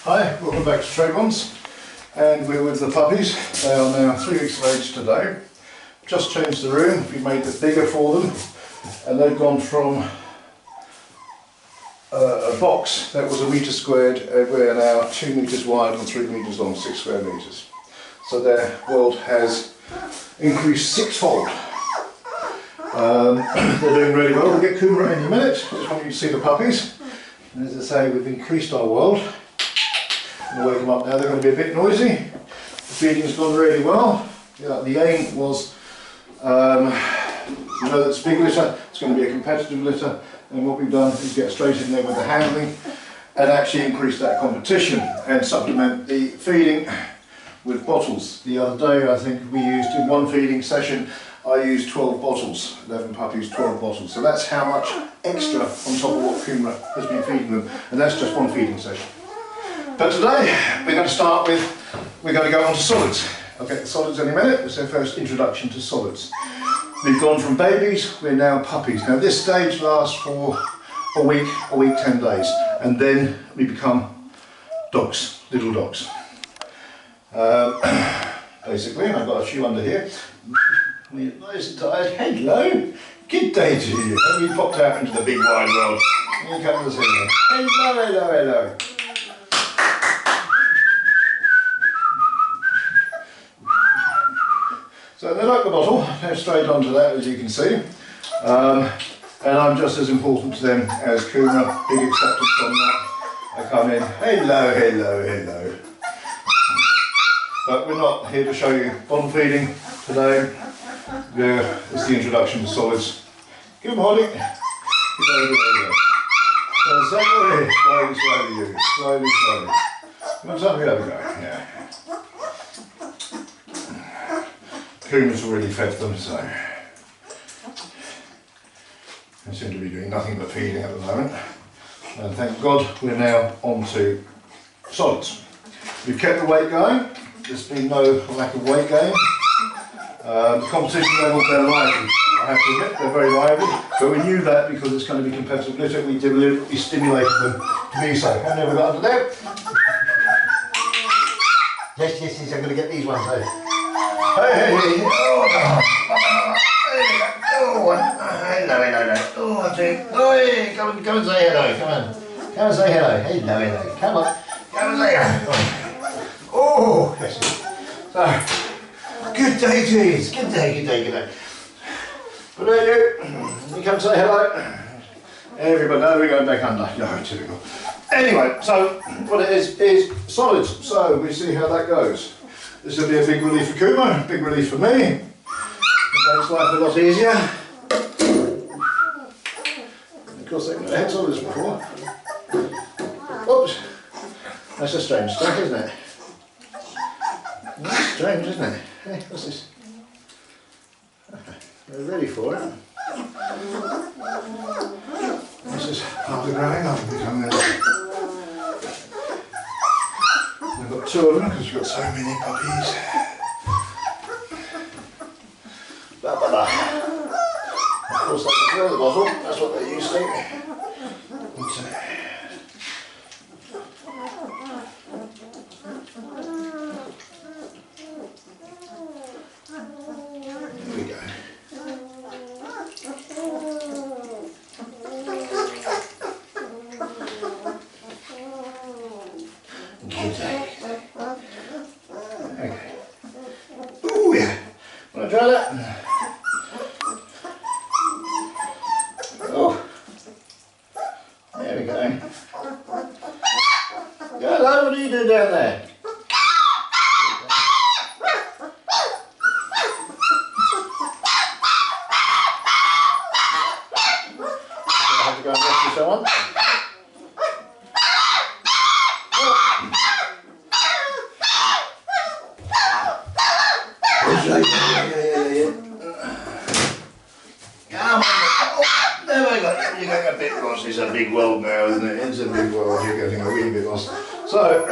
Hi, welcome back to TREBONS, and we're with the puppies. They are now 3 weeks of age today. Just changed the room, we made it bigger for them, and they've gone from a box that was 1 metre squared, we're now 2 metres wide and 3 metres long, 6 square metres. So their world has increased sixfold. They're doing really well. We'll get Kumara any minute. I just want you to see the puppies. And as I say, we've increased our world. I'm going to wake them up now. They're going to be a bit noisy. The feeding's gone really well. Yeah, the aim was, you know, that's big litter. It's going to be a competitive litter. And what we've done is get straight in there with the handling and actually increase that competition and supplement the feeding with bottles. The other day, I think we used in one feeding session, I used 12 bottles, 11 puppies, 12 bottles. So that's how much extra on top of what Kumara has been feeding them, and that's just one feeding session. But today, we're going to start with, we're going to go on to solids. I'll get the solids in a minute. It's our first introduction to solids. We've gone from babies, we're now puppies. Now this stage lasts for a week 10 days, and then we become dogs, little dogs. Basically, and I've got a few under here. We're nice and tired. Hello, good day to you. And we popped out into the big wide world. Here you come to see me. Hello, hello, hello. So they like the bottle. They're straight onto that, as you can see. And I'm just as important to them as Kumara. Big acceptance on that. I come in. Hello, hello, hello. But we're not here to show you bottle feeding today. Yeah, it's the introduction to solids. Good morning. Good day, good day, good day. So slowly, slowly, you. Slowly, slowly. Come on, time to go, yeah. Kumara's already fed them, so they seem to be doing nothing but feeding at the moment. And thank God we're now on to solids. We've kept the weight going. There's been no lack of weight gain. The competition level, they're lively. I have to admit, they're very lively. But we knew that because it's going to be competitive litter, we deliberately stimulated them to be so. How many have we got under there? Yes, yes, yes, I'm going to get these ones out. Hey, hey, hey. Oh, one. Hello, hello, hello. Oh, two. Oh, hey, come and say hello. Come on. Come and say hello. Hello, hello. Come on. Come and say hello. Oh, yes. So, good day, geez. Good day, good day, good day. Good day, you. You come say hello. Everybody, no, we're going back under. No, typical. Anyway, so what it is solids. So we see how that goes. This will be a big relief for Kumara, big relief for me. It makes life a lot easier. Of course, they've never had solids before. Oops. That's a strange stuff, isn't it? That's strange, isn't it? Hey, what's this? Okay, we're ready for it. This is part of the growing up and becoming a... We've got 2 of them because we've got so many puppies. Blah, blah, blah. Of course, they can throw the bottle, that's what they're used to. Want to try that? Oh, there we go. Hello, what do you do down there? I have to go and rescue someone. You're getting a bit lost. It's a big world now, isn't it? It's a big world. You're getting a wee bit lost. So,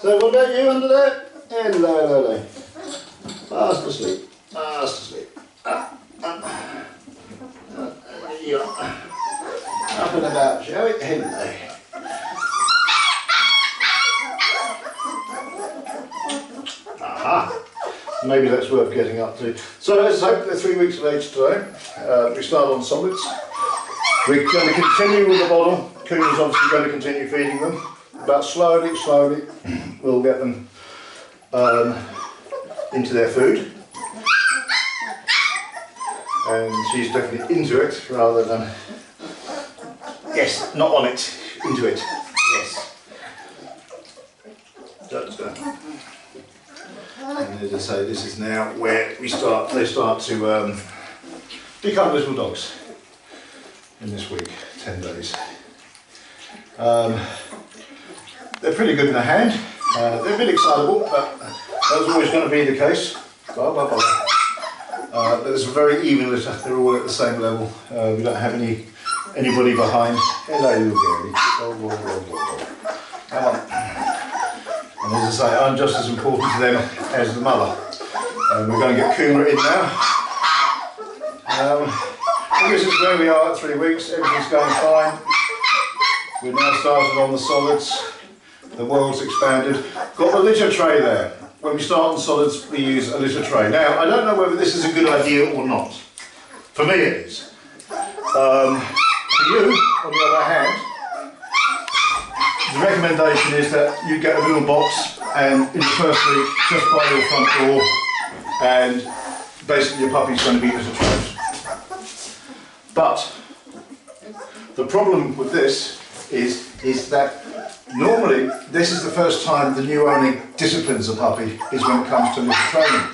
so what about you under there? Hello, hello, hello. Fast asleep. Fast asleep. Yeah. Up and about, shall we? Hello. Aha. Maybe that's worth getting up to. So let's hope they're 3 weeks of age today. We start on solids. We're going to continue with the bottle. Kuma's obviously going to continue feeding them, but slowly we'll get them into their food. And she's definitely into it rather than, yes, not on it, into it, yes. And as I say, this is now where they start to become little dogs in this week, 10 days. They're pretty good in the hand. They're a bit excitable, but that's always going to be the case. There's a very even litter. They're all at the same level. We don't have anybody behind. Hello, little girlie. Come on. And as I say, I'm just as important to them as the mother. We're going to get Kuma in now. And this is where we are at 3 weeks. Everything's going fine. We've now started on the solids. The world's expanded. Got the litter tray there. When we start on solids, we use a litter tray. Now, I don't know whether this is a good idea or not. For me, it is. For you, on the other hand, the recommendation is that you get a little box and in the first week, just by your front door, and basically your puppy's going to be litter trained. But the problem with this is that normally this is the first time the new owner disciplines a puppy is when it comes to litter training.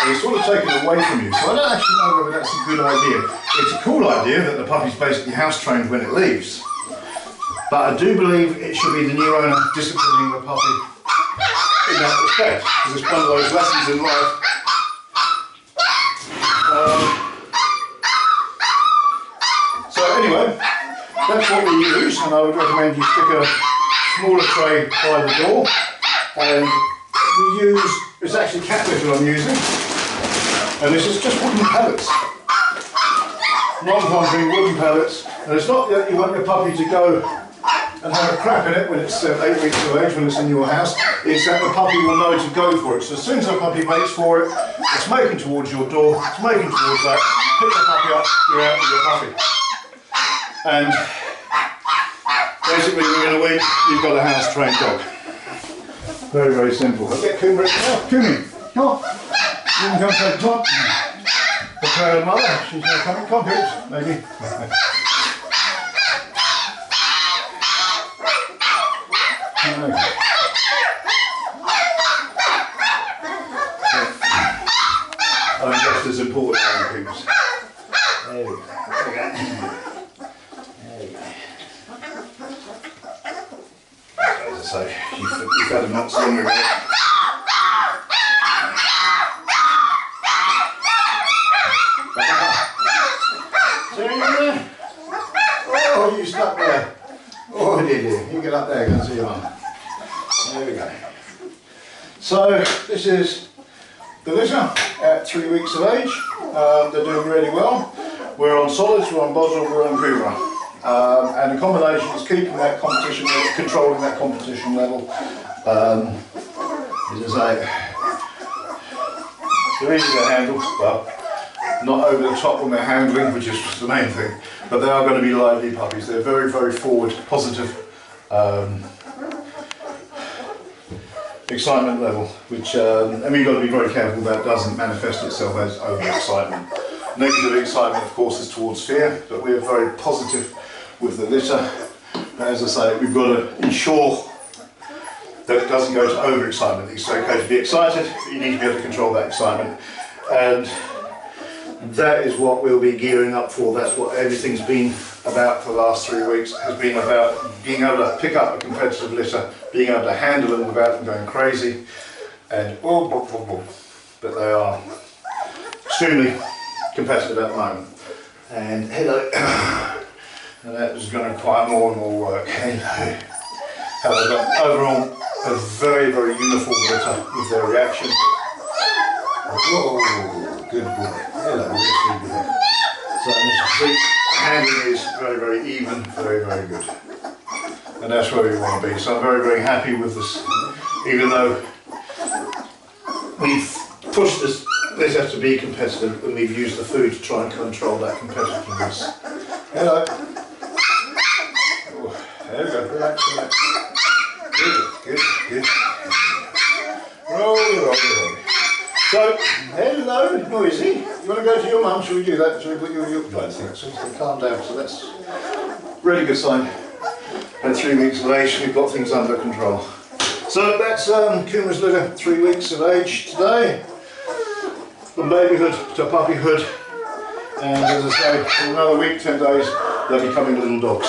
And it's sort of taken away from you, so I don't actually know whether that's a good idea. It's a cool idea that the puppy's basically house trained when it leaves. But I do believe it should be the new owner disciplining the puppy in that respect, because it's one of those lessons in life. So anyway, that's what we use, and I would recommend you stick a smaller tray by the door, and we use, it's actually cat litter I'm using, and this is just wooden pellets. Non-pumping wooden pellets, and it's not that you want your puppy to go and have a crap in it when it's 8 weeks of age, when it's in your house. It's that the puppy will know to go for it. So as soon as the puppy makes for it, it's making towards your door, it's making towards that, pick the puppy up, you're out with your puppy. And basically within a week, you've got a house-trained dog. Very, very simple. I'll get Kuma. Oh, Kumi, come on. You can come take the top. Prepare the mother. She's going to come in confidence, maybe. I'm just as important as Kuma's. There we go. There we go. As I say, you've had a month's longer with it. So you there? Oh, you stuck there. Oh, dear. You get up there, go and see your mum. There we go. So this is the litter at 3 weeks of age. They're doing really well. We're on solids, we're on bottle, we're on Kuma. And the combination is keeping that competition level, controlling that competition level. As I say, they're easy to handle, but not over the top when they're handling, which is the main thing. But they are going to be lively puppies. They're very, very forward, positive excitement level, which and we've got to be very careful that doesn't manifest itself as over-excitement. Negative excitement, of course, is towards fear, but we're very positive with the litter. As I say, we've got to ensure that it doesn't go to over-excitement. It's okay to be excited, but you need to be able to control that excitement. And that is what we'll be gearing up for. That's what everything's been about for the last 3 weeks, has been about being able to pick up a competitive litter, being able to handle them without them going crazy, and but they are extremely competitive at the moment. And hello, and that is going to require more and more work. Hello. However, overall, a very, very uniform litter with their reaction. Whoa, good boy. Hello, good boy. So as you can see, handling is very, very even, very, very good. And that's where we want to be. So I'm very, very happy with this, even though we've pushed this has to be competitive, and we've used the food to try and control that competitiveness. Hello. Oh, there we go. Relax, relax. Good, good, good. Roll, roll, roll. So, hello, noisy. You want to go to your mum? Shall we do that? Shall we put you in your place? So you can calm down. So that's really good sign. At 3 weeks of age, we've got things under control. So that's Kuma's litter, 3 weeks of age today. From babyhood to puppyhood. And as I say, in another week, 10 days, they'll be becoming little dogs.